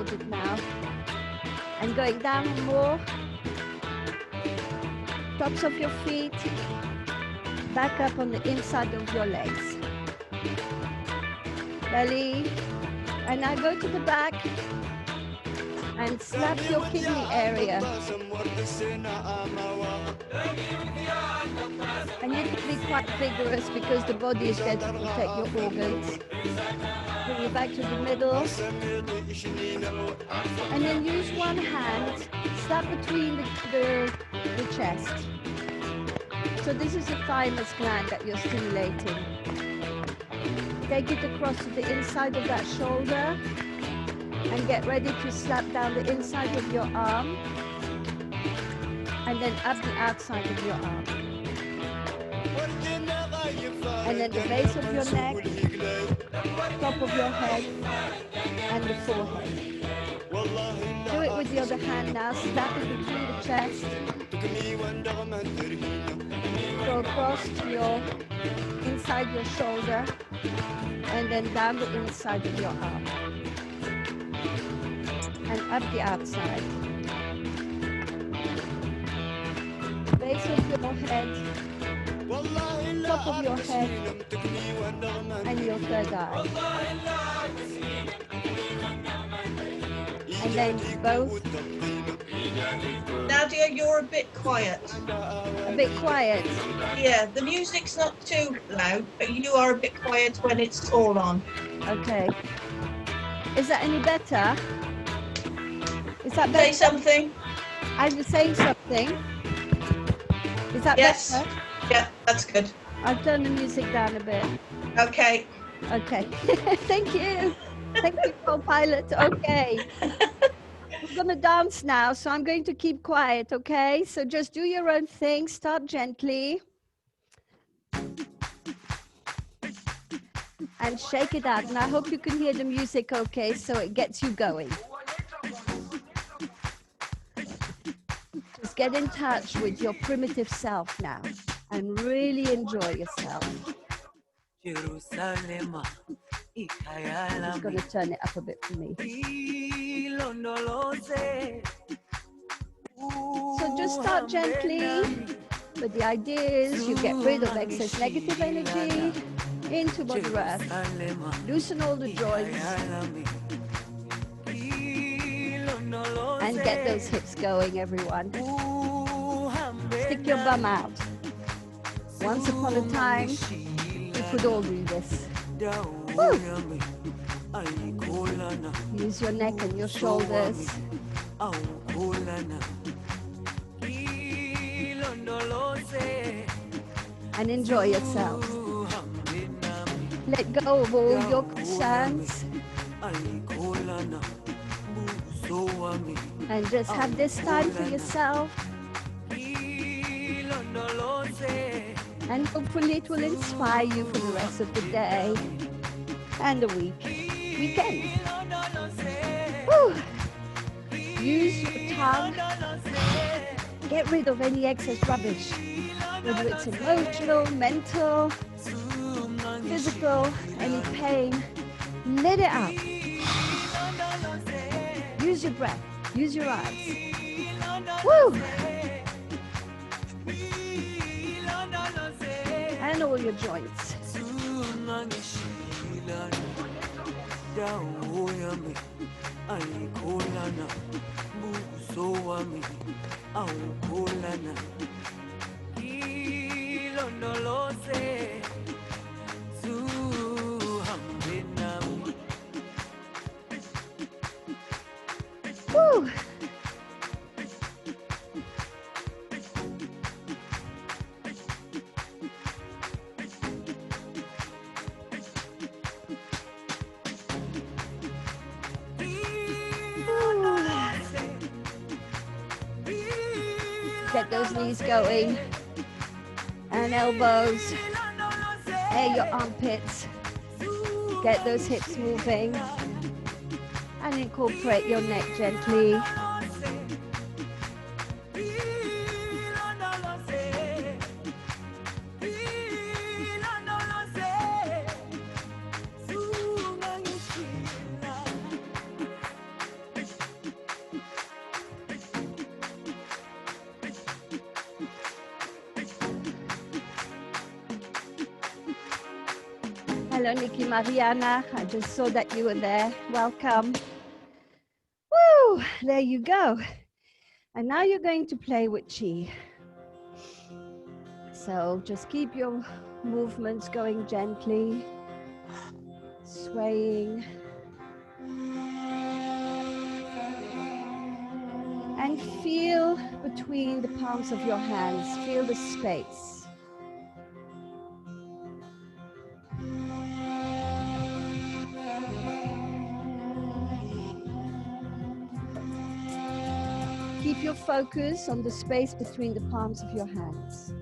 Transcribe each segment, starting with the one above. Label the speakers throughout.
Speaker 1: recorded now. And going down more. Tops of your feet. Back up on the inside of your legs. Belly. And now go to the back and slap your kidney area. And you can be quite vigorous because the body is there to protect your organs. Bring it back to the middle. And then use one hand, slap between the chest. So this is the thymus gland that you're stimulating. Take it across to the inside of that shoulder and get ready to slap down the inside of your arm and then up the outside of your arm. And then the base of your neck, top of your head and the forehead. Do it with the other hand now, slap it between the chest. Go across to your inside your shoulder and then down the inside of your arm and up the outside. Base of your head, top of your head and your third eye. And then both.
Speaker 2: Nadia, you're a bit quiet.
Speaker 1: A bit quiet?
Speaker 2: Yeah, the music's not too loud, but you are a bit quiet when it's all on.
Speaker 1: Okay. Is that any better? Is that better?
Speaker 2: Say something.
Speaker 1: I'm saying something. Is that
Speaker 2: yes.
Speaker 1: better?
Speaker 2: Yeah, that's good.
Speaker 1: I'll turn the music down a bit.
Speaker 2: Okay.
Speaker 1: Okay. Thank you. Thank you, co-pilot. Okay. We're going to dance now, so I'm going to keep quiet, okay? So just do your own thing. Start gently. And shake it out. And I hope you can hear the music okay, so it gets you going. Just get in touch with your primitive self now and really enjoy yourself. I'm just going to turn it up a bit for me. So just start gently, but the idea is you get rid of excess negative energy into Mother Earth. Loosen all the joints and get those hips going, everyone. Stick your bum out. Once upon a time, we could all do this. Woo. Use your neck and your shoulders. And enjoy yourself. Let go of all your concerns. And just have this time for yourself. And hopefully it will inspire you for the rest of the day and the weekend. Woo. Use your tongue. Get rid of any excess rubbish, whether it's emotional, mental, physical, any pain. Let it out. Use your breath. Use your eyes. Woo! And all your joints. Woo! Get those knees going and elbows, air your armpits, get those hips moving and incorporate your neck gently. Hello, Nikki Mariana. I just saw that you were there. Welcome. Woo! There you go. And now you're going to play with Qi. So just keep your movements going gently, swaying. And feel between the palms of your hands, feel the space. Keep your focus on the space between the palms of your hands.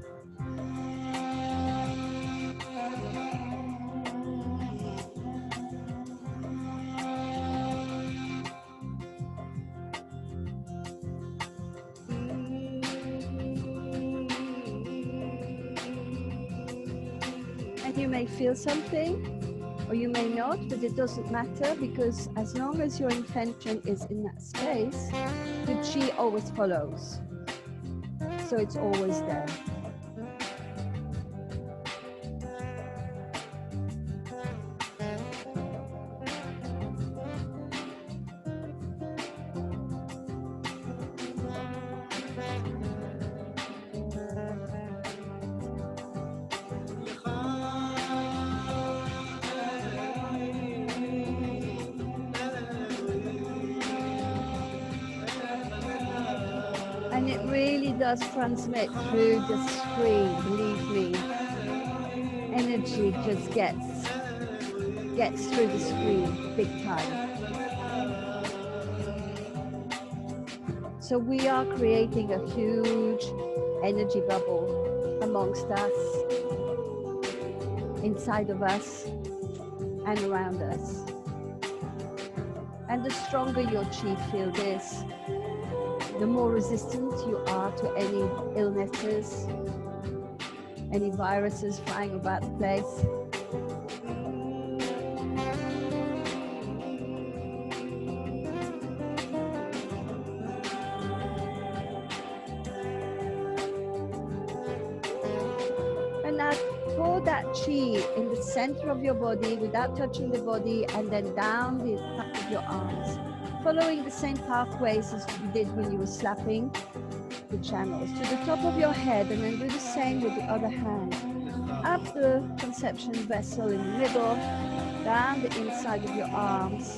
Speaker 1: And you may feel something, or you may not, but it doesn't matter, because as long as your intention is in that space, the Qi always follows. So it's always there. And it really does transmit through the screen, believe me. Energy just gets through the screen big time. So we are creating a huge energy bubble amongst us, inside of us, and around us. And the stronger your Qi field is, the more resistant you are to any illnesses, any viruses flying about the place. And now pour that Qi in the center of your body without touching the body, and then down the back of your arms, following the same pathways as you did when you were slapping the channels, to the top of your head, and then do the same with the other hand. Up the conception vessel in the middle, down the inside of your arms,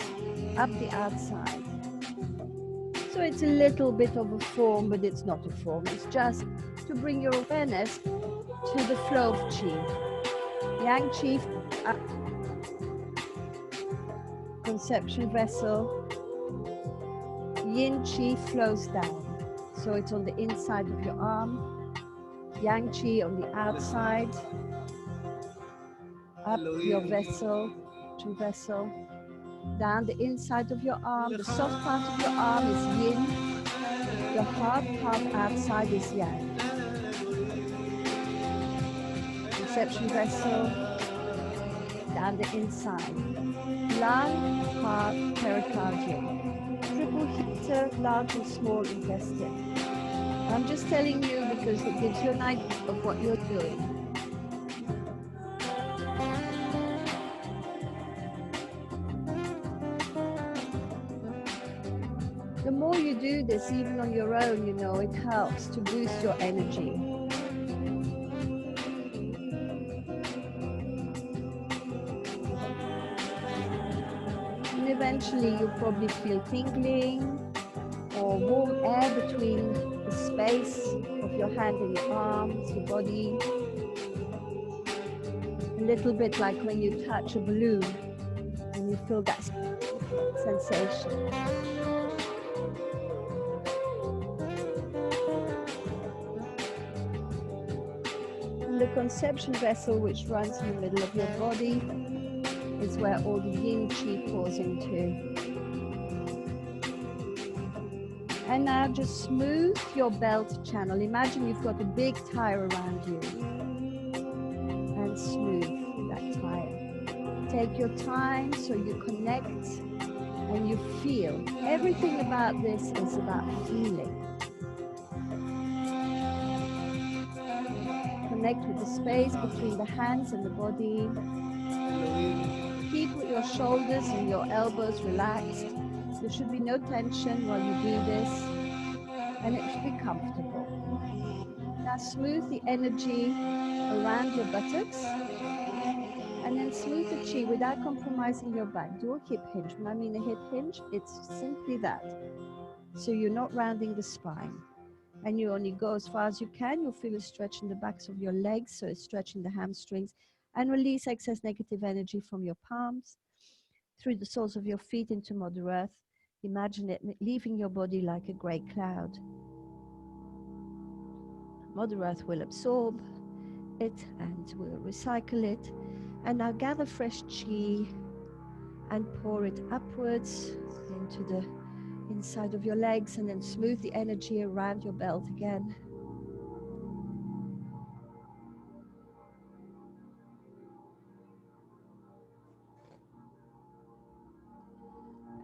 Speaker 1: up the outside. So it's a little bit of a form, but it's not a form. It's just to bring your awareness to the flow of Qi. Yang Qi up, conception vessel. Yin Qi flows down. So it's on the inside of your arm. Yang Qi on the outside. Up your vessel, down the inside of your arm. The soft part of your arm is yin. The hard part outside is yang. Conception vessel, down the inside. Lung, heart, pericardium. Triple heater, large and small intestine. I'm just telling you because it gives you an idea of what you're doing. The more you do this, even on your own, you know, it helps to boost your energy. And eventually you'll probably feel tingling or warm air between the space of your hand and your arms, your body. A little bit like when you touch a balloon and you feel that sensation. The conception vessel, which runs in the middle of your body, is where all the yin Qi pours into. And now just smooth your belt channel. Imagine you've got a big tire around you. And smooth that tire. Take your time so you connect and you feel. Everything about this is about feeling. Connect with the space between the hands and the body. Keep your shoulders and your elbows relaxed. There should be no tension while you do this, and it should be comfortable. Now smooth the energy around your buttocks, and then smooth the chi without compromising your back. Do a hip hinge. When I mean a hip hinge, it's simply that. So you're not rounding the spine. And you only go as far as you can. You'll feel a stretch in the backs of your legs, so it's stretching the hamstrings, and release excess negative energy from your palms through the soles of your feet into Mother Earth. Imagine it leaving your body like a gray cloud. Mother Earth will absorb it and will recycle it. And now gather fresh chi and pour it upwards into the inside of your legs, and then smooth the energy around your belt again.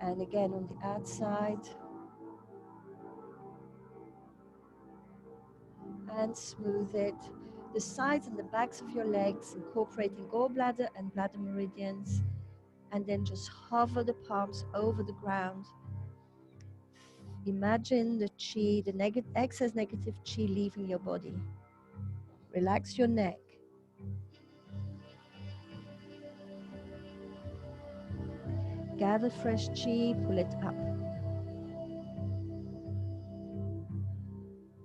Speaker 1: And again on the outside. And smooth it. The sides and the backs of your legs, incorporating gallbladder and bladder meridians. And then just hover the palms over the ground. Imagine the chi, the excess negative chi leaving your body. Relax your neck. Gather fresh chi, pull it up.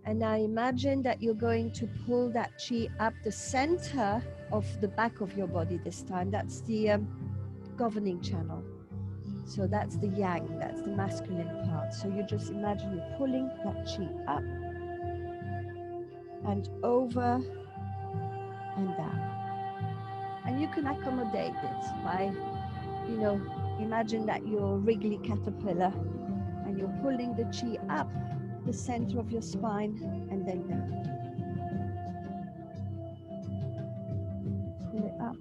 Speaker 1: And now imagine that you're going to pull that chi up the center of the back of your body this time. That's the governing channel. So that's the yang, that's the masculine part. So you just imagine you're pulling that chi up and over and down. And you can accommodate it by, imagine that you're a wriggly caterpillar and you're pulling the chi up the center of your spine and then down. Pull it up.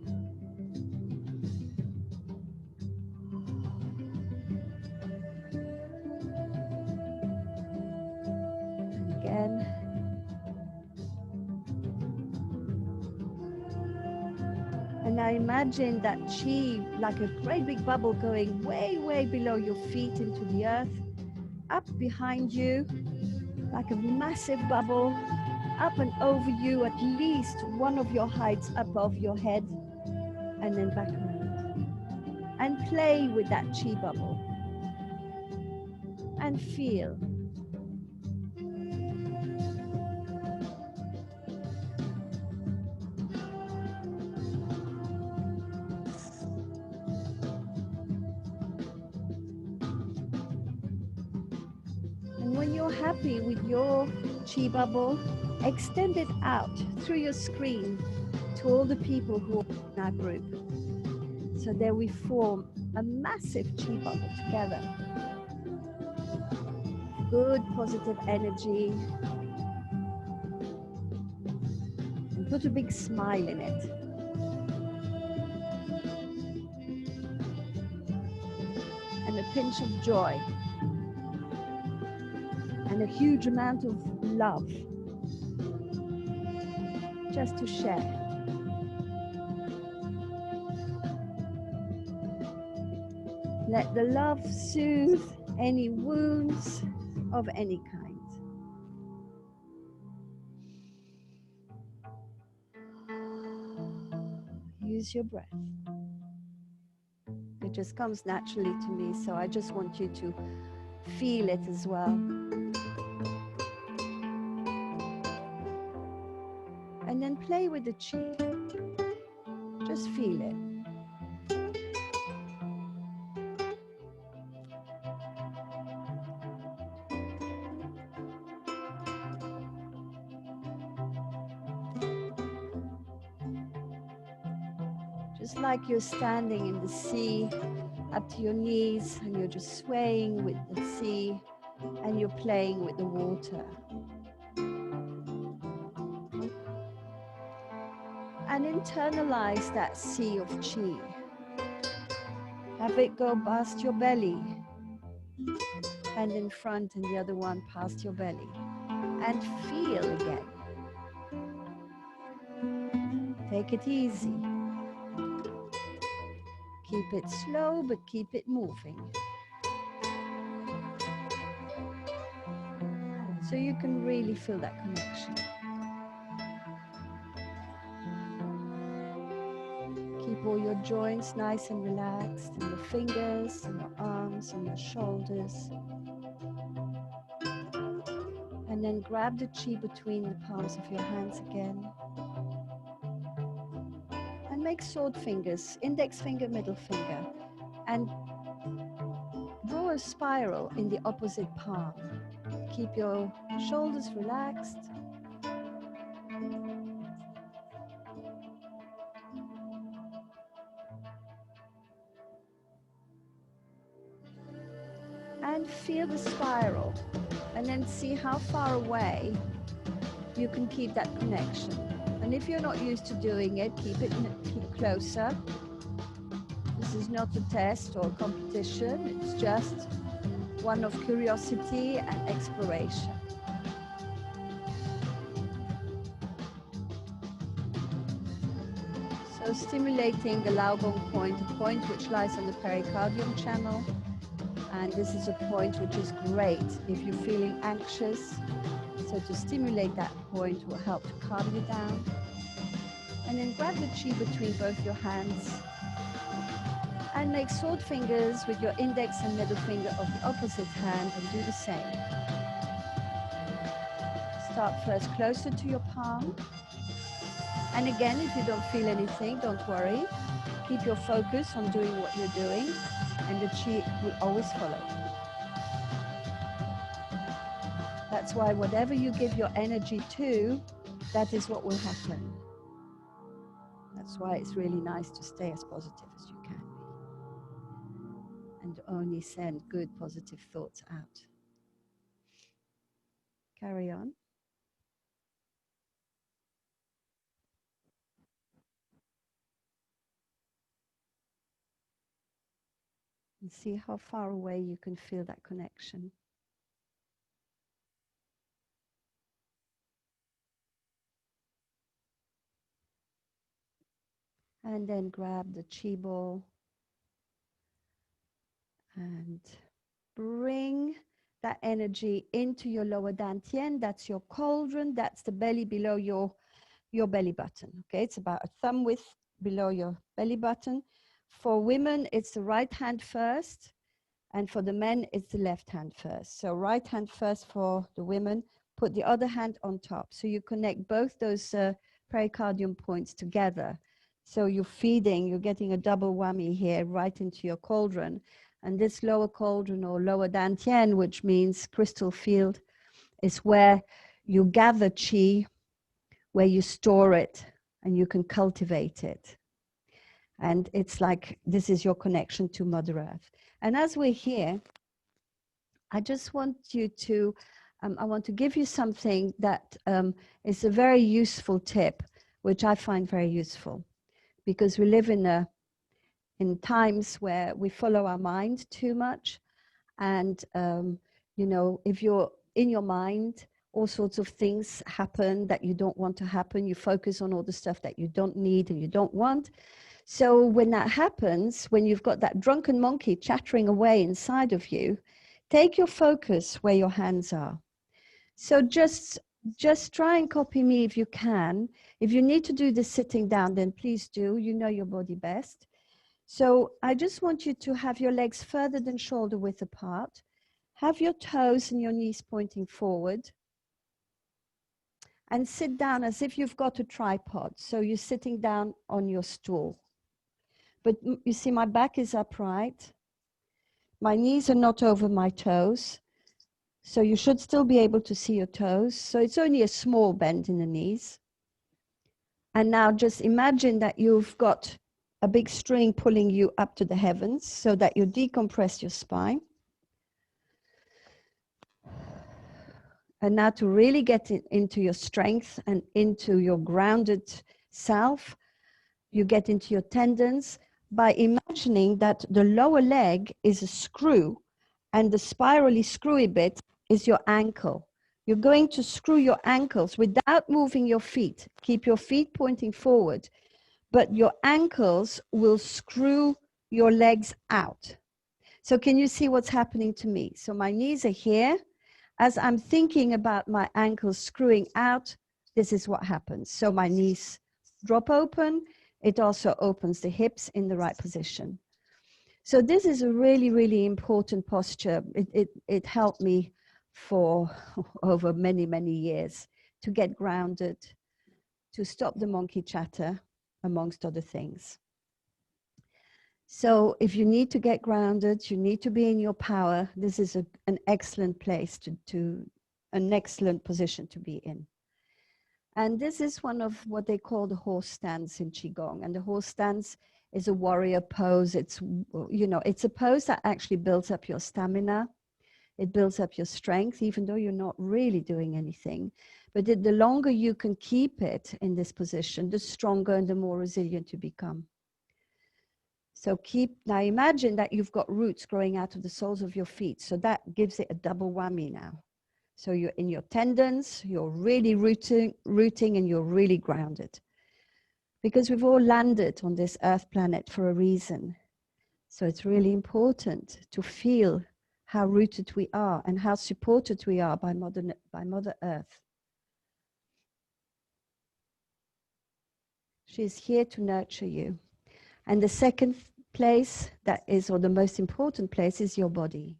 Speaker 1: And again. And now imagine that chi like a great big bubble going way, way below your feet into the earth, up behind you, like a massive bubble, up and over you, at least one of your heights above your head, and then back around. And play with that chi bubble. And feel. And when you're happy with your chi bubble, extend it out through your screen to all the people who are in our group. So there we form a massive chi bubble together. Good positive energy. And put a big smile in it. And a pinch of joy. And a huge amount of love. Just to share. Let the love soothe any wounds of any kind. Use your breath. It just comes naturally to me, so I just want you to feel it as well. And then play with the chi. Just feel it. Just like you're standing in the sea up to your knees and you're just swaying with the sea and you're playing with the water. And internalize that sea of chi. Have it go past your belly, hand in front and the other one past your belly. And feel again. Take it easy. Keep it slow, but keep it moving. So you can really feel that connection. Keep all your joints nice and relaxed, and your fingers, and your arms, and your shoulders. And then grab the chi between the palms of your hands again. And make sword fingers, index finger, middle finger. And draw a spiral in the opposite palm. Keep your shoulders relaxed. And feel the spiral. And then see how far away you can keep that connection. And if you're not used to doing it, keep closer. This is not a test or a competition. It's just one of curiosity and exploration. So stimulating the Lao Gong point, a point which lies on the pericardium channel. And this is a point which is great if you're feeling anxious. So to stimulate that point will help to calm you down. And then grab the chi between both your hands and make sword fingers with your index and middle finger of the opposite hand and do the same. Start first closer to your palm. And again, if you don't feel anything, don't worry. Keep your focus on doing what you're doing, and the chi will always follow. That's why whatever you give your energy to, that is what will happen. That's why it's really nice to stay as positive as you can be, and only send good, positive thoughts out. Carry on. And see how far away you can feel that connection. And then grab the chi ball and bring that energy into your lower dantian. That's your cauldron. That's the belly below your belly button. Okay, it's about a thumb width below your belly button. For women, it's the right hand first, and for the men, it's the left hand first. So right hand first for the women, put the other hand on top. So you connect both those pericardium points together. So you're feeding, you're getting a double whammy here right into your cauldron. And this lower cauldron or lower dantian, which means crystal field, is where you gather chi, where you store it, and you can cultivate it. And it's like, this is your connection to Mother Earth. And as we're here, I just want you to, I want to give you something that is a very useful tip, which I find very useful, because we live in times where we follow our mind too much. And, you know, if you're in your mind, all sorts of things happen that you don't want to happen. You focus on all the stuff that you don't need and you don't want. So when that happens, when you've got that drunken monkey chattering away inside of you, take your focus where your hands are. So just try and copy me if you can. If you need to do this sitting down, then please do. You know your body best. So I just want you to have your legs further than shoulder width apart. Have your toes and your knees pointing forward. And sit down as if you've got a tripod. So you're sitting down on your stool. But you see, my back is upright. My knees are not over my toes. So you should still be able to see your toes. So it's only a small bend in the knees. And now just imagine that you've got a big string pulling you up to the heavens so that you decompress your spine. And now to really get into your strength and into your grounded self, you get into your tendons by imagining that the lower leg is a screw and the spirally screwy bit is your ankle. You're going to screw your ankles without moving your feet. Keep your feet pointing forward, but your ankles will screw your legs out. So can you see what's happening to me? So my knees are here. As I'm thinking about my ankles screwing out, this is what happens. So my knees drop open. It also opens the hips in the right position. So this is a really, really important posture. It helped me for over many, many years to get grounded, to stop the monkey chatter, amongst other things. So if you need to get grounded, you need to be in your power, this is an excellent place an excellent position to be in. And this is one of what they call the horse stance in Qigong. And the horse stance is a warrior pose. It's, you know, it's a pose that actually builds up your stamina. It builds up your strength, even though you're not really doing anything. But the longer you can keep it in this position, the stronger and the more resilient you become. So now imagine that you've got roots growing out of the soles of your feet. So that gives it a double whammy now. So you're in your tendons, you're really rooting and you're really grounded. Because we've all landed on this earth planet for a reason. So it's really important to feel how rooted we are and how supported we are by Mother Earth. She's here to nurture you. And the second place that is, or the most important place, is your body.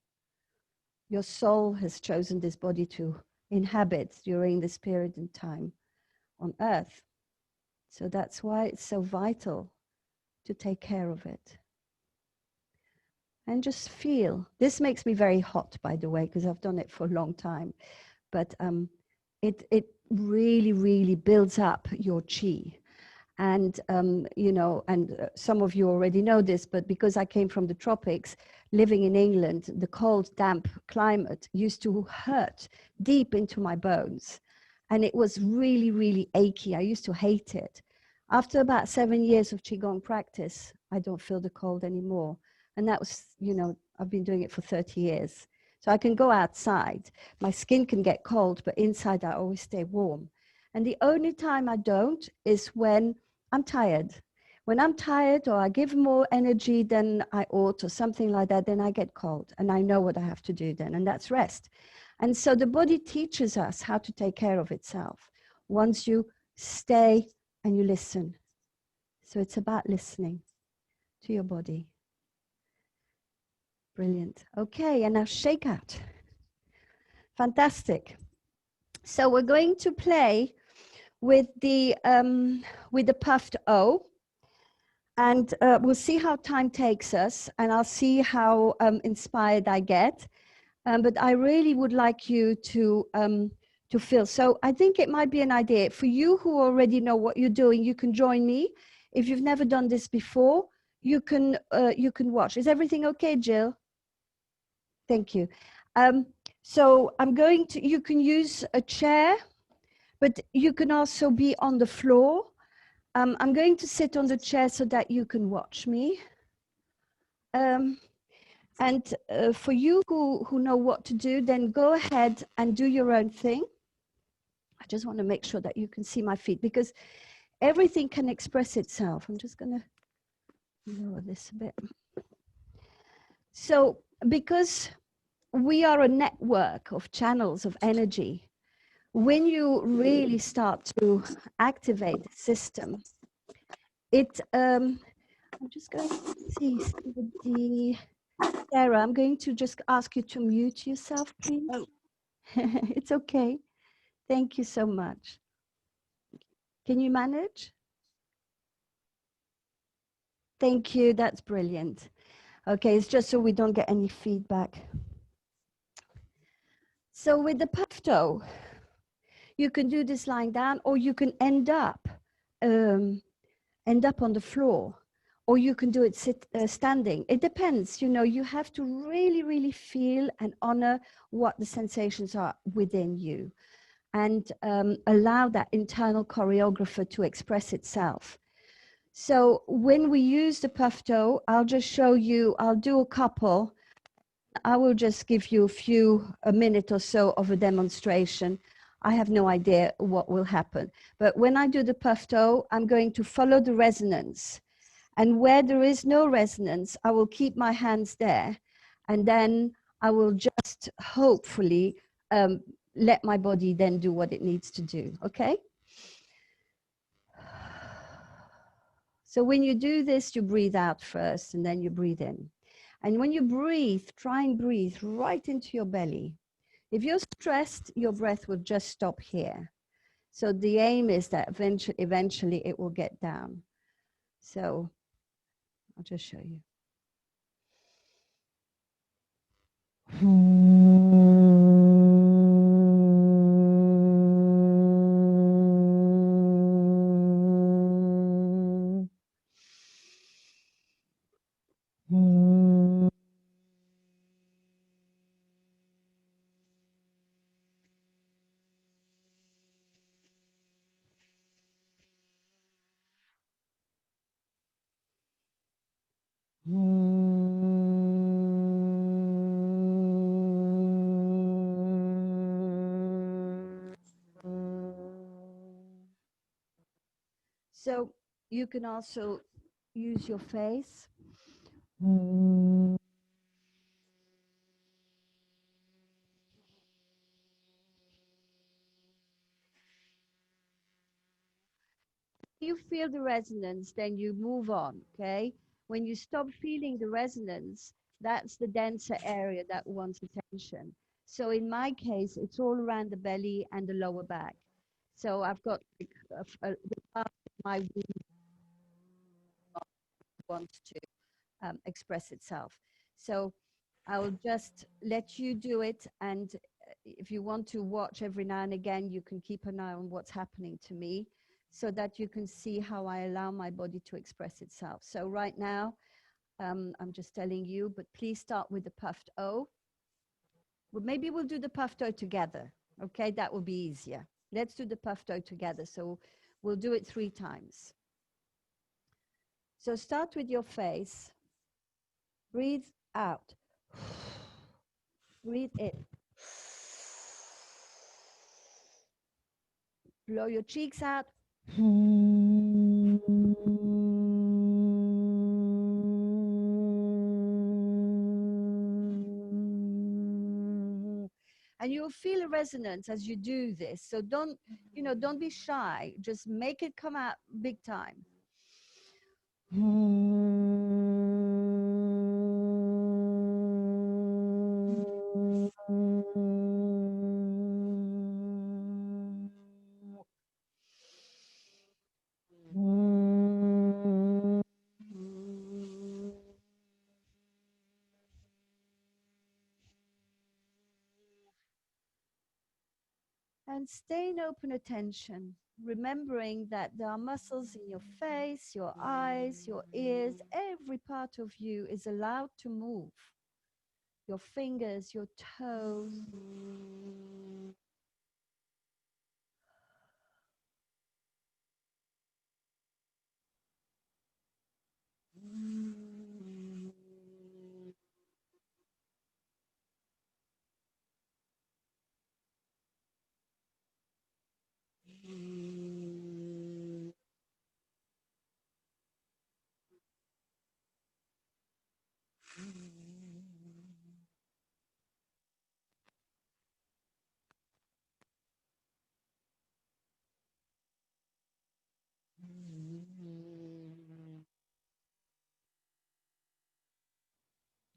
Speaker 1: Your soul has chosen this body to inhabit during this period in time on earth. So that's why it's so vital to take care of it. And just feel. This makes me very hot, by the way, because I've done it for a long time. But it really, really builds up your qi. And, you know, and some of you already know this, but because I came from the tropics, living in England, the cold, damp climate used to hurt deep into my bones. And it was really, really achy. I used to hate it. After about 7 years of Qigong practice, I don't feel the cold anymore. And that was, you know, I've been doing it for 30 years. So I can go outside. My skin can get cold, but inside I always stay warm. And the only time I don't is when I'm tired. When I'm tired or I give more energy than I ought or something like that, then I get cold. And I know what I have to do then, and that's rest. And so the body teaches us how to take care of itself once you stay and you listen. So it's about listening to your body. Brilliant. Okay, and now shake out. Fantastic. So we're going to play with the puffed O, and we'll see how time takes us, and I'll see how inspired I get. But I really would like you to feel. So I think it might be an idea for you who already know what you're doing. You can join me. If you've never done this before, you can watch. Is everything okay, Jill? Thank you. So you can use a chair, but you can also be on the floor. I'm going to sit on the chair so that you can watch me. And for you who know what to do, then go ahead and do your own thing. I just want to make sure that you can see my feet, because everything can express itself. I'm just going to lower this a bit. So because we are a network of channels of energy, when you really start to activate the system, I'm just going to see Sarah, I'm going to just ask you to mute yourself, please. Oh. It's okay. Thank you so much. Can you manage? Thank you. That's brilliant. Okay, it's just so we don't get any feedback. So with the puff toe, you can do this lying down, or you can end up on the floor, or you can do it standing. It depends. You know, you have to really, really feel and honor what the sensations are within you, and allow that internal choreographer to express itself. So when we use the puff toe, I'll just show you, I'll do a couple. I will just give you a minute or so of a demonstration. I have no idea what will happen. But when I do the puff toe, I'm going to follow the resonance. And where there is no resonance, I will keep my hands there. And then I will just hopefully let my body then do what it needs to do. Okay? So when you do this, you breathe out first and then you breathe in. And when you breathe, try and breathe right into your belly. If you're stressed, your breath will just stop here. So the aim is that eventually it will get down. So I'll just show you. So you can also use your face. You feel the resonance, then you move on, okay? When you stop feeling the resonance, that's the denser area that wants attention. So in my case, it's all around the belly and the lower back. So I've got like the part of my womb wants to express itself. So I'll just let you do it. And if you want to watch every now and again, you can keep an eye on what's happening to me so that you can see how I allow my body to express itself. So right now, I'm just telling you, but please start with the puffed O. Well, maybe we'll do the puffed O together. Okay, that will be easier. Let's do the puffed O together. So we'll do it 3 times. So start with your face. Breathe out. Breathe in. Blow your cheeks out. And you'll feel a resonance as you do this. So don't be shy. Just make it come out big time. And stay in open attention, remembering that there are muscles in your face, your eyes, your ears. Every part of you is allowed to move. Your fingers, your toes.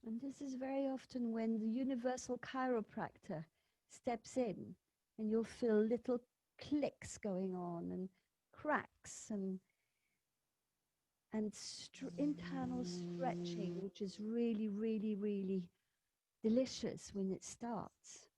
Speaker 1: And this is very often when the universal chiropractor steps in, and you'll feel little clicks going on and cracks and internal stretching, which is really, really, really delicious when it starts.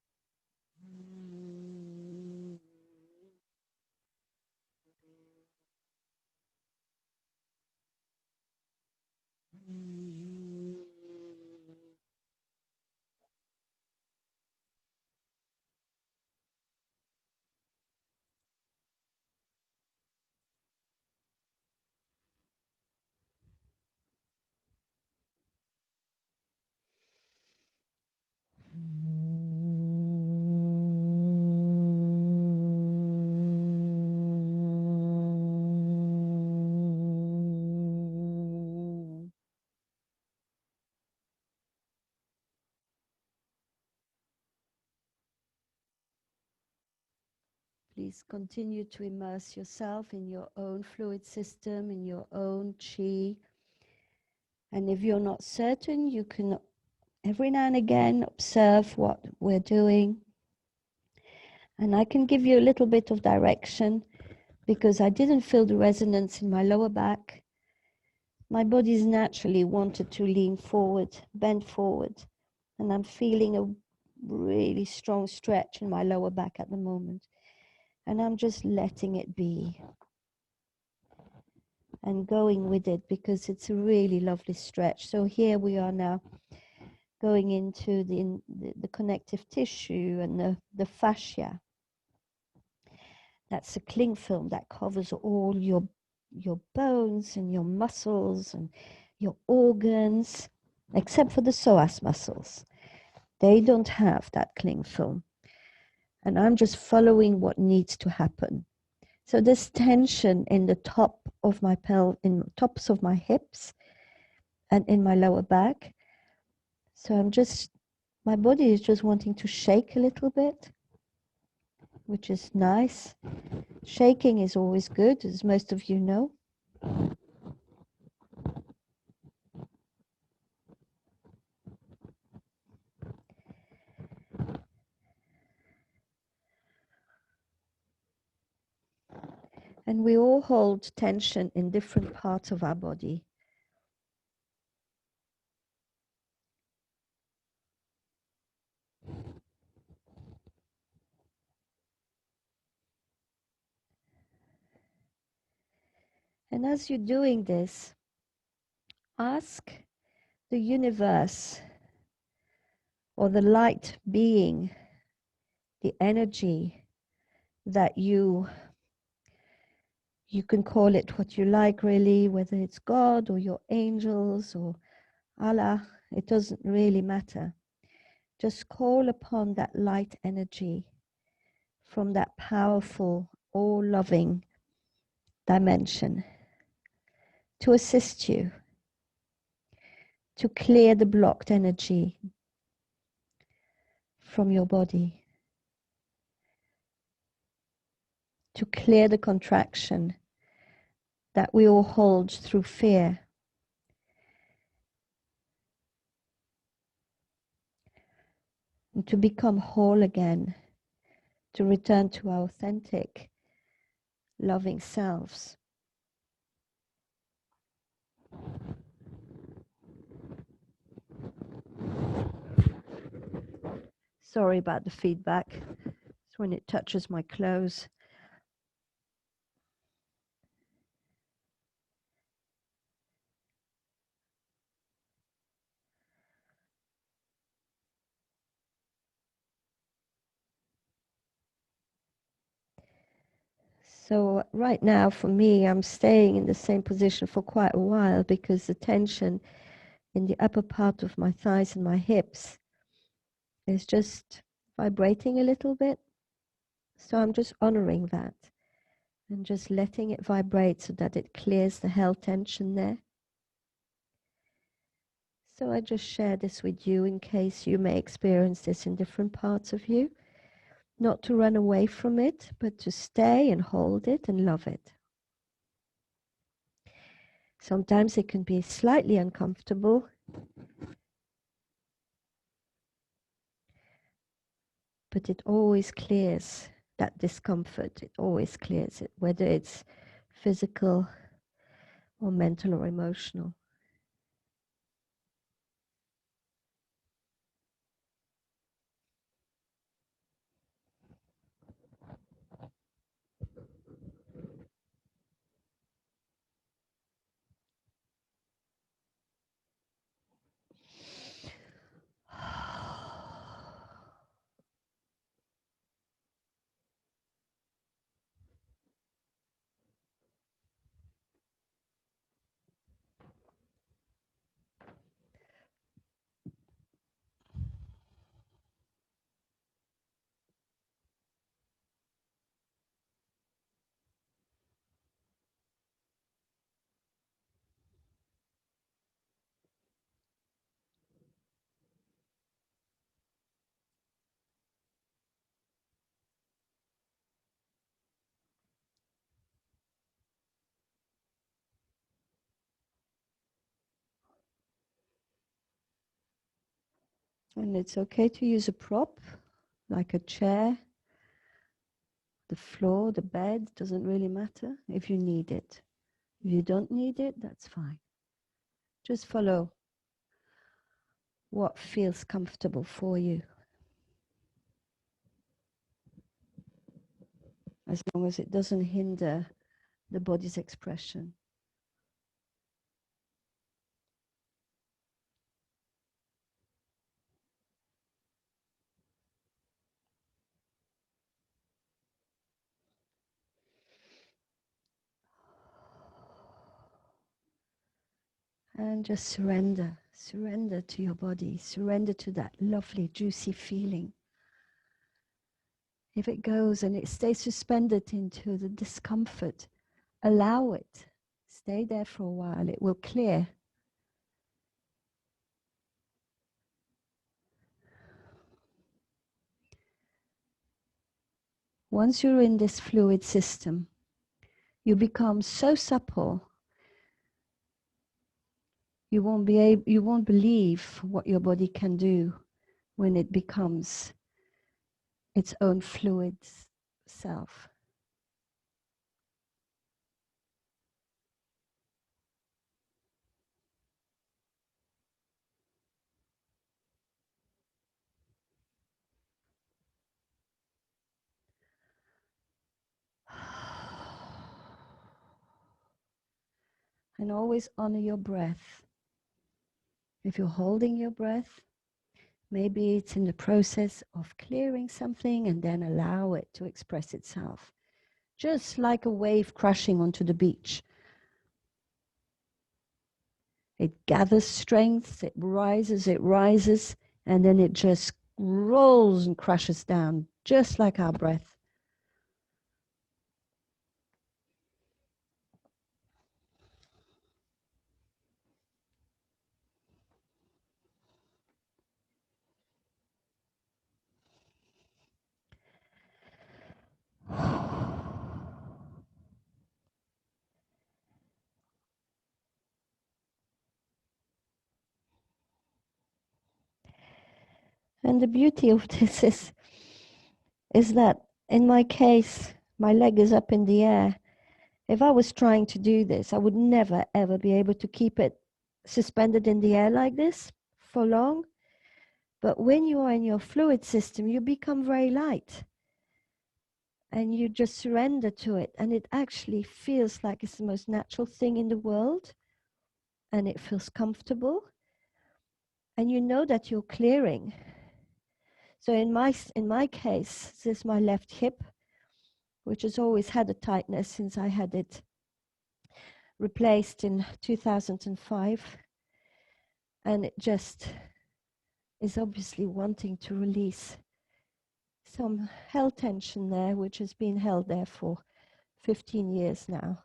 Speaker 1: please continue to immerse yourself in your own fluid system, in your own chi. And if you're not certain, you can every now and again observe what we're doing. And I can give you a little bit of direction because I didn't feel the resonance in my lower back. My body's naturally wanted to lean forward, bend forward. And I'm feeling a really strong stretch in my lower back at the moment. And I'm just letting it be and going with it because it's a really lovely stretch. So here we are now going into the connective tissue and the fascia. That's a cling film that covers all your bones and your muscles and your organs, except for the psoas muscles. They don't have that cling film. And I'm just following what needs to happen. So there's tension in the top of my in tops of my hips and in my lower back. So my body is just wanting to shake a little bit, which is nice. Shaking is always good, as most of you know. And we all hold tension in different parts of our body. And as you're doing this, ask the universe or the light being, the energy that you can call it what you like really, whether it's God or your angels or Allah, it doesn't really matter. Just call upon that light energy from that powerful, all-loving dimension to assist you, to clear the blocked energy from your body, to clear the contraction that we all hold through fear. And to become whole again, to return to our authentic, loving selves. Sorry about the feedback. It's when it touches my clothes. So right now, for me, I'm staying in the same position for quite a while because the tension in the upper part of my thighs and my hips is just vibrating a little bit. So I'm just honoring that and just letting it vibrate so that it clears the held tension there. So I just share this with you in case you may experience this in different parts of you. Not to run away from it, but to stay and hold it and love it. Sometimes it can be slightly uncomfortable, but it always clears that discomfort. It always clears it, whether it's physical or mental or emotional. And it's okay to use a prop, like a chair, the floor, the bed, doesn't really matter if you need it. If you don't need it, that's fine. Just follow what feels comfortable for you, as long as it doesn't hinder the body's expression. And just surrender. Surrender to your body. Surrender to that lovely, juicy feeling. If it goes and it stays suspended into the discomfort, allow it. Stay there for a while. It will clear. Once you're in this fluid system, you become so supple, you won't believe what your body can do when it becomes its own fluid self. And always honor your breath. If you're holding your breath, maybe it's in the process of clearing something, and then allow it to express itself. Just like a wave crashing onto the beach. It gathers strength, it rises, and then it just rolls and crashes down, just like our breath. And the beauty of this is that in my case, my leg is up in the air. If I was trying to do this, I would never ever be able to keep it suspended in the air like this for long. But when you are in your fluid system, you become very light and you just surrender to it. And it actually feels like it's the most natural thing in the world. And it feels comfortable. And you know that you're clearing. So in my case, this is my left hip, which has always had a tightness since I had it replaced in 2005. And it just is obviously wanting to release some held tension there, which has been held there for 15 years now.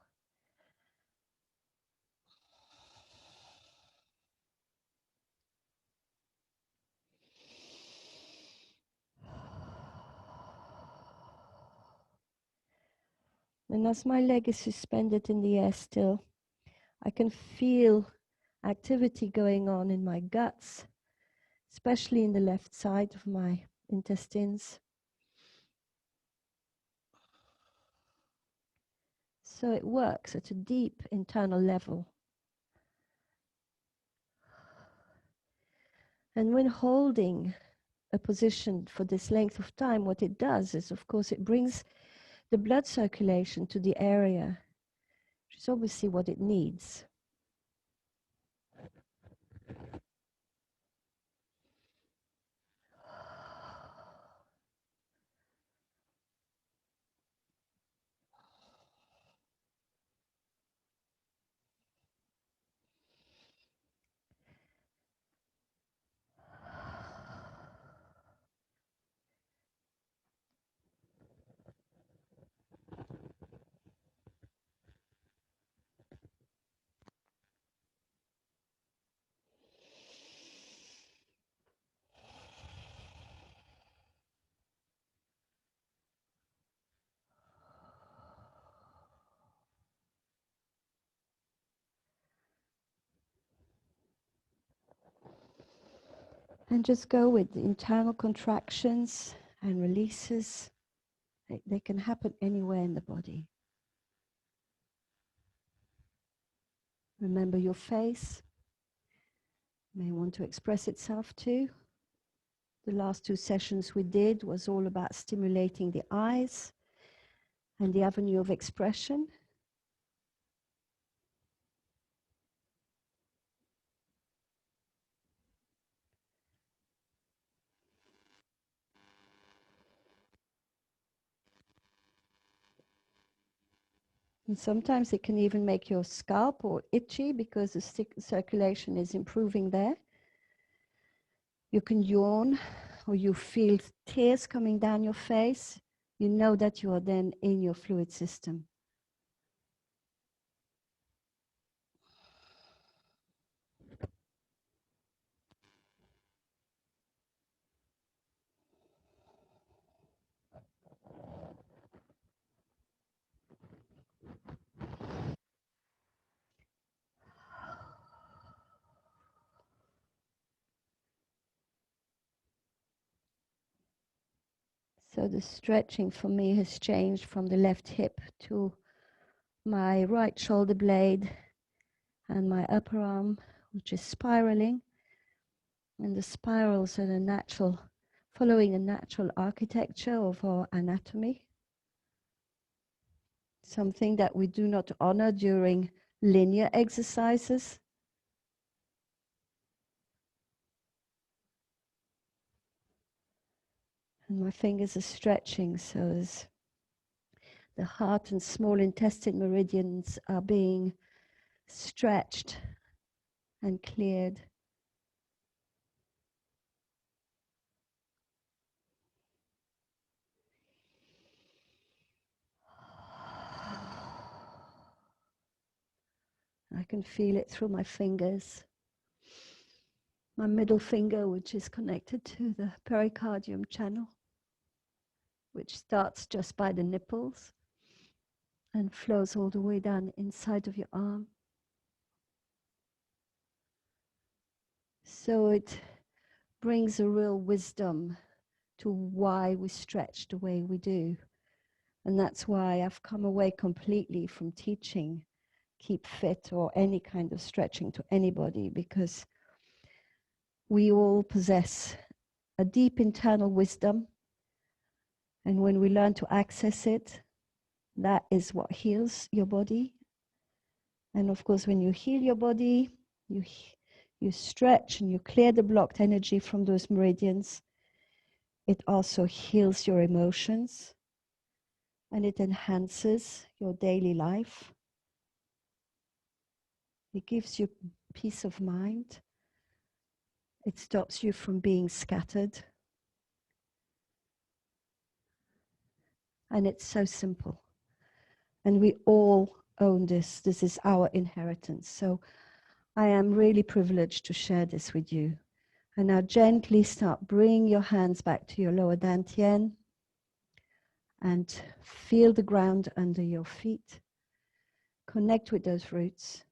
Speaker 1: And as my leg is suspended in the air still, I can feel activity going on in my guts, especially in the left side of my intestines. So it works at a deep internal level. And when holding a position for this length of time, what it does is, of course, it brings the blood circulation to the area, which is obviously what it needs. And just go with the internal contractions and releases. They can happen anywhere in the body. Remember your face may want to express itself too. The last 2 sessions we did was all about stimulating the eyes and the avenue of expression. And sometimes it can even make your scalp or itchy because the circulation is improving there. You can yawn or you feel tears coming down your face. You know that you are then in your fluid system. So the stretching for me has changed from the left hip to my right shoulder blade and my upper arm, which is spiraling. And the spirals are the natural, following a natural architecture of our anatomy. Something that we do not honor during linear exercises. And my fingers are stretching, so as the heart and small intestine meridians are being stretched and cleared. I can feel it through my fingers. My middle finger, which is connected to the pericardium channel, which starts just by the nipples and flows all the way down inside of your arm. So it brings a real wisdom to why we stretch the way we do. And that's why I've come away completely from teaching keep fit or any kind of stretching to anybody, because we all possess a deep internal wisdom. And when we learn to access it, that is what heals your body. And of course, when you heal your body, you stretch and you clear the blocked energy from those meridians. It also heals your emotions and it enhances your daily life. It gives you peace of mind. It stops you from being scattered. And it's so simple. And we all own this. This is our inheritance. So I am really privileged to share this with you. And now gently start bringing your hands back to your lower dantian and feel the ground under your feet. Connect with those roots.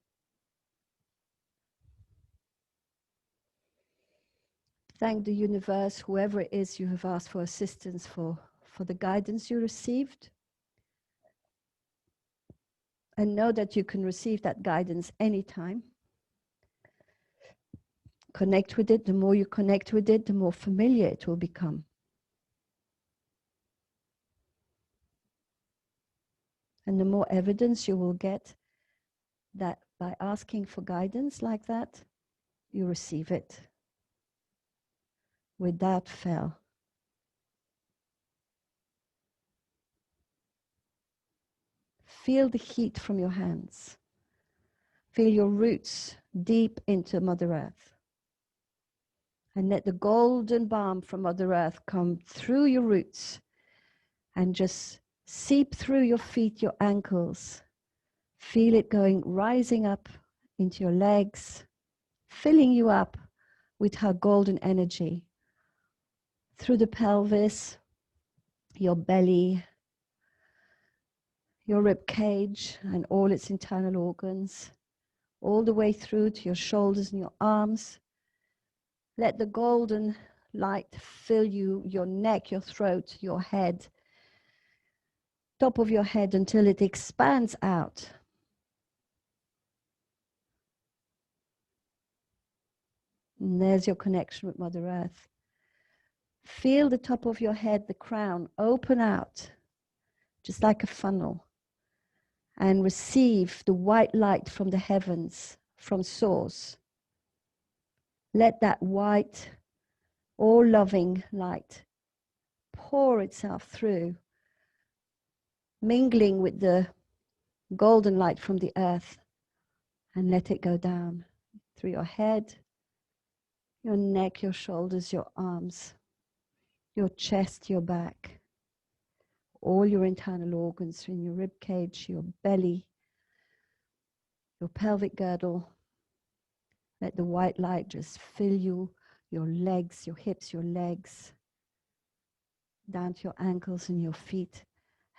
Speaker 1: Thank the universe, whoever it is you have asked for assistance for the guidance you received. And know that you can receive that guidance anytime. Connect with it. The more you connect with it, the more familiar it will become. And the more evidence you will get that by asking for guidance like that, you receive it without fail. Feel the heat from your hands. Feel your roots deep into Mother Earth. And let the golden balm from Mother Earth come through your roots and just seep through your feet, your ankles. Feel it going, rising up into your legs, filling you up with her golden energy through the pelvis, your belly, your rib cage and all its internal organs, all the way through to your shoulders and your arms. Let the golden light fill you, your neck, your throat, your head, top of your head until it expands out. And there's your connection with Mother Earth. Feel the top of your head, the crown, open out, just like a funnel, and receive the white light from the heavens, from Source. Let that white, all-loving light pour itself through, mingling with the golden light from the earth, and let it go down through your head, your neck, your shoulders, your arms, your chest, your back, all your internal organs in your rib cage, your belly, your pelvic girdle. Let the white light just fill you, your legs, your hips, your legs, down to your ankles and your feet.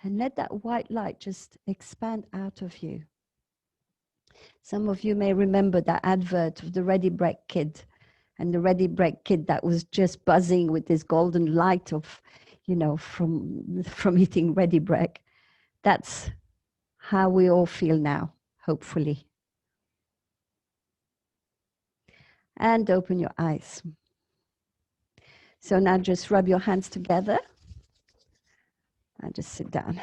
Speaker 1: And let that white light just expand out of you. Some of you may remember that advert of the Ready Break Kid, and the Ready Break Kid that was just buzzing with this golden light of, you know, from eating Ready Break. That's how we all feel now, hopefully. And open your eyes. So now just rub your hands together and just sit down.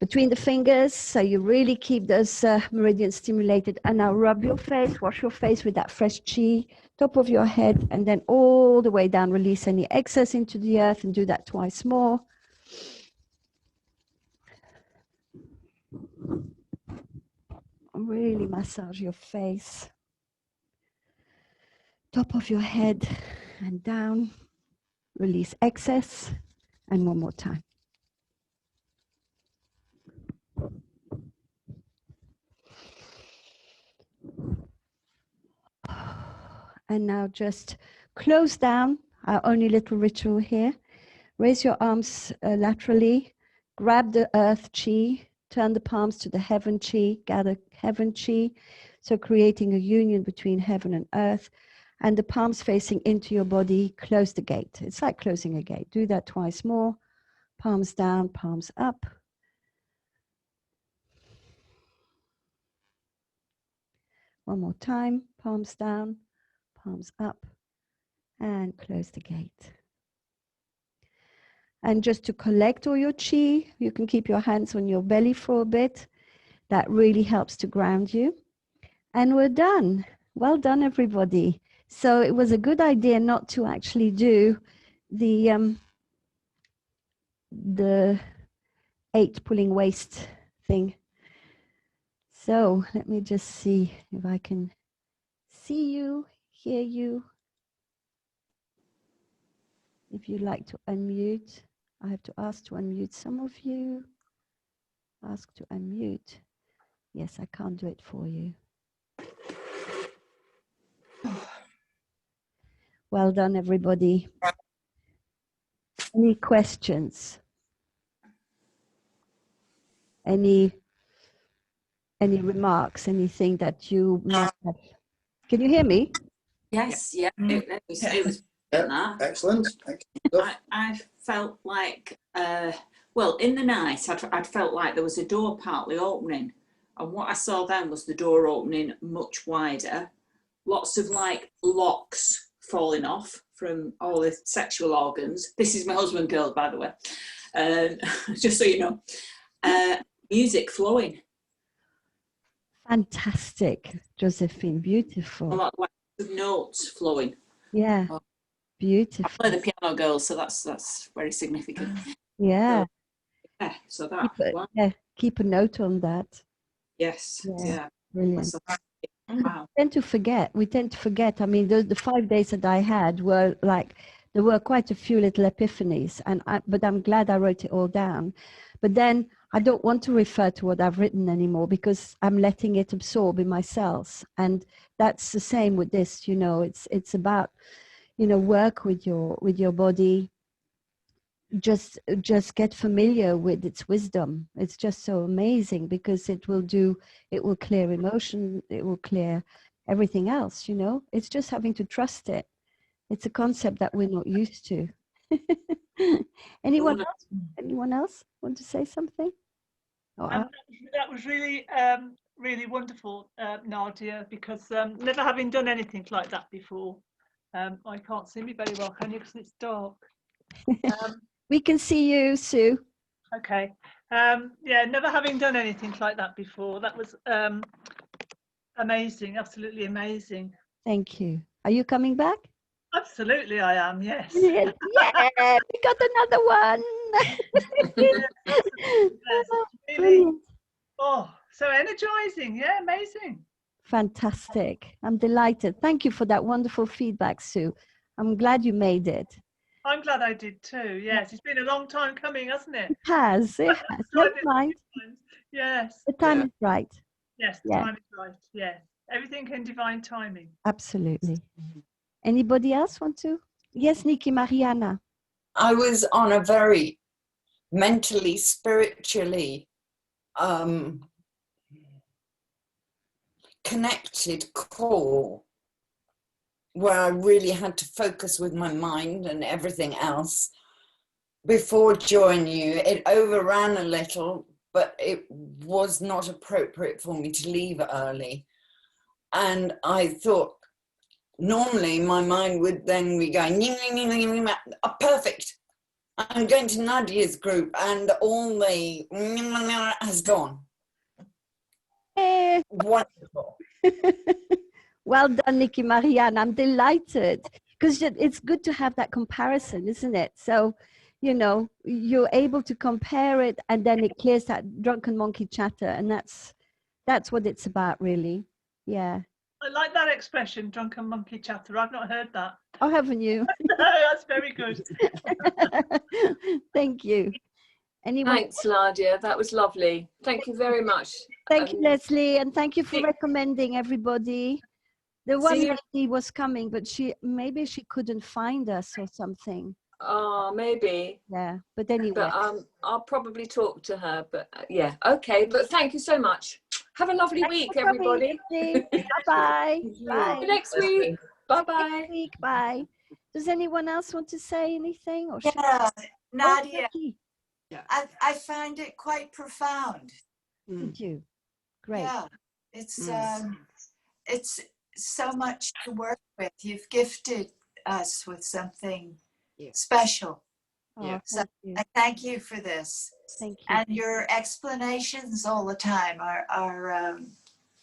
Speaker 1: Between the fingers, so you really keep those meridians stimulated. And now rub your face, wash your face with that fresh chi, top of your head, and then all the way down, release any excess into the earth, and do that twice more. Really massage your face, top of your head, and down, release excess, and one more time. And now just close down, our only little ritual here. Raise your arms laterally, grab the earth chi, turn the palms to the heaven chi, gather heaven chi, so creating a union between heaven and earth, and the palms facing into your body, close the gate. It's like closing a gate. Do that twice more. Palms down, palms up. One more time, palms down, palms up, and close the gate. And just to collect all your chi, you can keep your hands on your belly for a bit. That really helps to ground you. And we're done. Well done, everybody. So it was a good idea not to actually do the 8 pulling waist thing. So let me just see if I can see you, hear you. If you'd like to unmute, I have to ask to unmute some of you. Ask to unmute. Yes, I can't do it for you. Well done, everybody. Any questions? Any remarks? Anything that you might have? Can you hear me?
Speaker 3: Yes, yeah, it was
Speaker 4: Yeah, excellent.
Speaker 3: I felt like, well, in the night, I'd felt like there was a door partly opening, and what I saw then was the door opening much wider, lots of like locks falling off from all the sexual organs. This is my husband, girl, by the way, just so you know. Music flowing.
Speaker 1: Fantastic, Josephine. Beautiful.
Speaker 3: A lot of notes flowing.
Speaker 1: Yeah, beautiful.
Speaker 3: I play the piano, girl, so that's very significant.
Speaker 1: Yeah.
Speaker 3: So that.
Speaker 1: Keep a note on that.
Speaker 3: Yes. Yeah.
Speaker 1: Brilliant.
Speaker 3: Wow.
Speaker 1: We tend to forget. I mean, the 5 days that I had were like, there were quite a few little epiphanies, but I'm glad I wrote it all down. But then I don't want to refer to what I've written anymore because I'm letting it absorb in my cells. And that's the same with this, you know, it's about, you know, work with your body. Just get familiar with its wisdom. It's just so amazing because it will clear emotion, it will clear everything else, you know. It's just having to trust it. It's a concept that we're not used to. Anyone else? Anyone else want to say something?
Speaker 4: That was really, really wonderful, Nadia, because never having done anything like that before. I can't see me very well, can you? Because it's dark.
Speaker 1: We can see you, Sue.
Speaker 4: Okay. Yeah, never having done anything like that before. That was amazing, absolutely amazing.
Speaker 1: Thank you. Are you coming back?
Speaker 4: Absolutely, I am. Yes.
Speaker 1: Brilliant. Yeah, we got another one.
Speaker 4: Yes,
Speaker 1: Oh,
Speaker 4: really,
Speaker 1: brilliant.
Speaker 4: oh, so energizing. Yeah, amazing.
Speaker 1: Fantastic. I'm delighted. Thank you for that wonderful feedback, Sue. I'm glad you made it.
Speaker 4: I'm glad I did too. Yes, it's been a long time coming, hasn't it?
Speaker 1: It has. It has. Never mind.
Speaker 4: Yes.
Speaker 1: The time is right.
Speaker 4: Yes, the time is right. Yes. Everything in divine timing.
Speaker 1: Absolutely. Anybody else want to? Yes, Nikki, Mariana.
Speaker 5: I was on a very mentally, spiritually connected call where I really had to focus with my mind and everything else. Before joining you, it overran a little, but it was not appropriate for me to leave early. And I thought, normally my mind would then be going, oh, perfect. I'm going to Nadia's group and all the has gone. Wonderful.
Speaker 1: Well done, Nikki Marianne. I'm delighted because it's good to have that comparison, isn't it? So, you know, you're able to compare it and then it clears that drunken monkey chatter. And that's what it's about, really. Yeah.
Speaker 4: I like that expression, drunken monkey chatter. I've not heard that.
Speaker 1: Oh, haven't you?
Speaker 4: That's very good.
Speaker 1: Thank you. Anyone?
Speaker 6: Thanks, Nadia. That was lovely. Thank you very much.
Speaker 1: Thank you, Leslie, and thank you for recommending everybody. The one lady was coming, but maybe she couldn't find us or something.
Speaker 6: Oh, maybe.
Speaker 1: Yeah, but anyway.
Speaker 6: But I'll probably talk to her. But yeah, okay. But thank you so much. Have a lovely week, everybody.
Speaker 1: Bye-bye. Bye.
Speaker 6: See you next week. Bye-bye.
Speaker 1: Next week. Bye. Does anyone else want to say anything? Or
Speaker 7: yeah, Nadia,
Speaker 1: oh,
Speaker 7: I find it quite profound.
Speaker 1: Did you? Great.
Speaker 7: Yeah, it's so much to work with. You've gifted us with something special. So I thank you for this.
Speaker 1: Thank you.
Speaker 7: And your explanations all the time are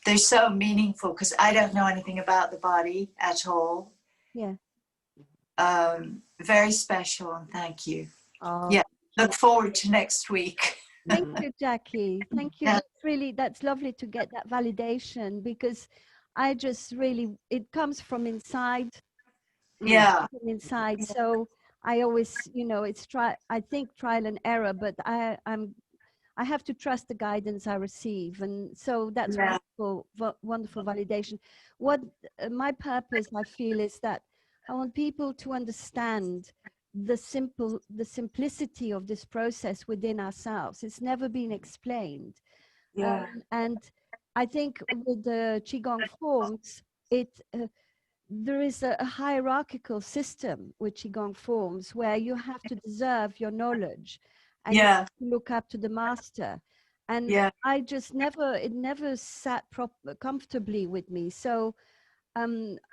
Speaker 7: they're so meaningful because I don't know anything about the body at all.
Speaker 1: Yeah.
Speaker 7: Very special, and thank you.
Speaker 1: Oh,
Speaker 7: yeah, look forward to next week.
Speaker 1: Thank you, Jackie. Thank you.
Speaker 7: Yeah.
Speaker 1: That's lovely to get that validation because I just really, it comes from inside.
Speaker 7: Yeah.
Speaker 1: From inside. So I always, you know, I think trial and error, but I have to trust the guidance I receive. And so that's wonderful validation. What my purpose, I feel, is that I want people to understand the simplicity of this process within ourselves. It's never been explained. And I think with the Qigong forms, there is a hierarchical system with Qigong forms where you have to deserve your knowledge and you have to look up to the master. And I just it never sat comfortably with me. So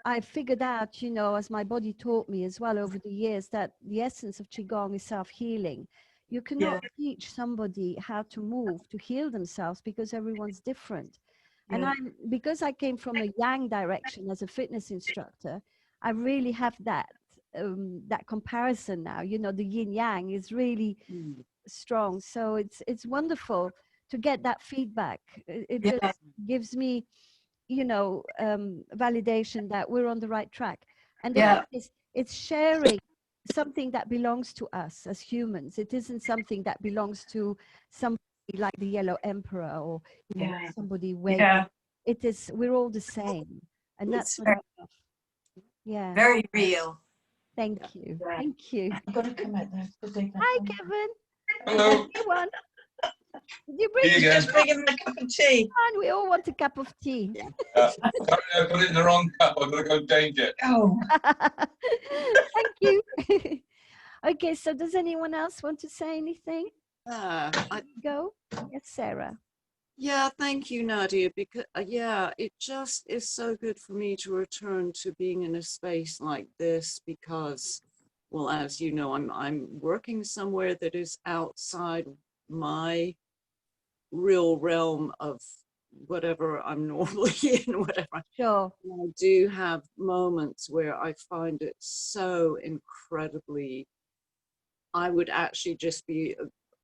Speaker 1: I figured out, you know, as my body taught me as well over the years, that the essence of Qigong is self-healing. You cannot teach somebody how to move, to heal themselves, because everyone's different. And because I came from a yang direction as a fitness instructor, I really have that comparison now. You know, the yin yang is really strong. So it's wonderful to get that feedback. It just gives me, you know, validation that we're on the right track. And the thing is, it's sharing something that belongs to us as humans. It isn't something that belongs to somebody like the Yellow Emperor or somebody way. It is, we're all the same. And that's what I love.
Speaker 7: Very real.
Speaker 1: Thank you. Thank you.
Speaker 2: I've got to come out there.
Speaker 1: Hi, Kevin.
Speaker 5: Hello.
Speaker 1: Everyone. Did you bring
Speaker 8: Here you
Speaker 1: it?
Speaker 8: go.
Speaker 2: Just bring him a cup of tea.
Speaker 1: And we all want a cup of tea.
Speaker 8: Sorry, I put it in the wrong cup. I've got to go and change it.
Speaker 2: Oh,
Speaker 1: Thank you. Okay, so does anyone else want to say anything? Go. Yes, Sarah.
Speaker 9: Yeah, thank you, Nadia, because yeah, it just is so good for me to return to being in a space like this because, well, as you know, I'm working somewhere that is outside my real realm of whatever I'm normally in, whatever.
Speaker 1: Sure.
Speaker 9: And I do have moments where I find it so incredibly, I would actually just be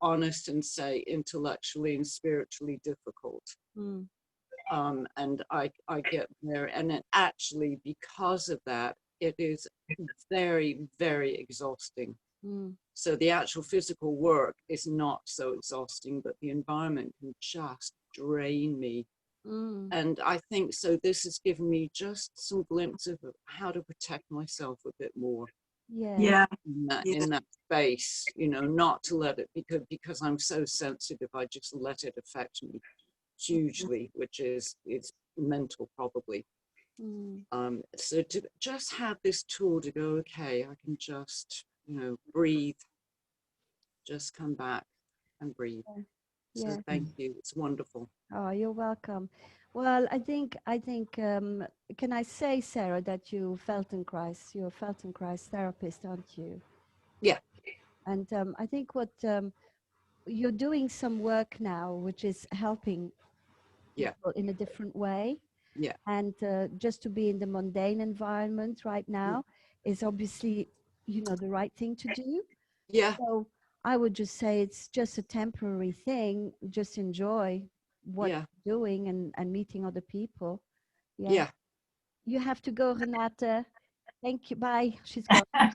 Speaker 9: honest and say intellectually and spiritually difficult.
Speaker 1: Mm.
Speaker 9: And I get there, and it actually, because of that, it is very, very exhausting.
Speaker 1: Mm.
Speaker 9: So the actual physical work is not so exhausting, but the environment can just drain me.
Speaker 1: Mm.
Speaker 9: And I think so this has given me just some glimpse of how to protect myself a bit more.
Speaker 1: Yeah.
Speaker 9: In that space, you know, not to let it, because I'm so sensitive, I just let it affect me hugely, which is mental probably.
Speaker 1: Mm.
Speaker 9: So to just have this tool to go, okay, I can just, you know, breathe, just come back and breathe. So
Speaker 1: Yeah.
Speaker 9: thank you, it's wonderful.
Speaker 1: Oh, you're welcome. Well, I think, can I say, Sarah, that you felt in Christ? You're a Feldenkrais therapist, aren't you?
Speaker 9: Yeah.
Speaker 1: And I think what you're doing some work now, which is helping people in a different way.
Speaker 9: Yeah.
Speaker 1: And just to be in the mundane environment right now is obviously, you know, the right thing to do.
Speaker 9: Yeah.
Speaker 1: So I would just say it's just a temporary thing. Just enjoy what you're doing and meeting other people. Yeah. You have to go, Renate. Thank you. Bye. She's gone.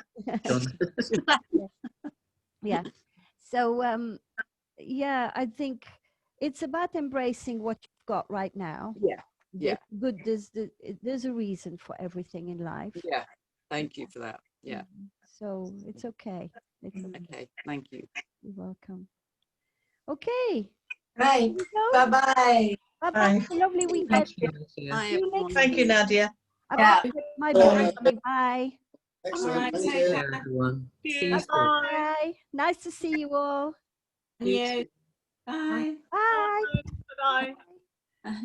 Speaker 1: Yeah. So yeah, I think it's about embracing what you've got right now.
Speaker 9: Yeah.
Speaker 1: Good. There's a reason for everything in life.
Speaker 9: Yeah. Thank you for that. Yeah.
Speaker 1: So it's okay. It's
Speaker 9: okay. Thank you.
Speaker 1: You're welcome. Okay.
Speaker 7: Right. Bye-bye.
Speaker 1: Bye-bye. Lovely weekend.
Speaker 2: Thank you, Nadia.
Speaker 1: About my birthday. Bye.
Speaker 10: Excellent. Thank you, everyone. See you soon.
Speaker 1: Bye. Nice to see you all.
Speaker 3: Yeah. Bye.
Speaker 1: Bye.
Speaker 4: Bye.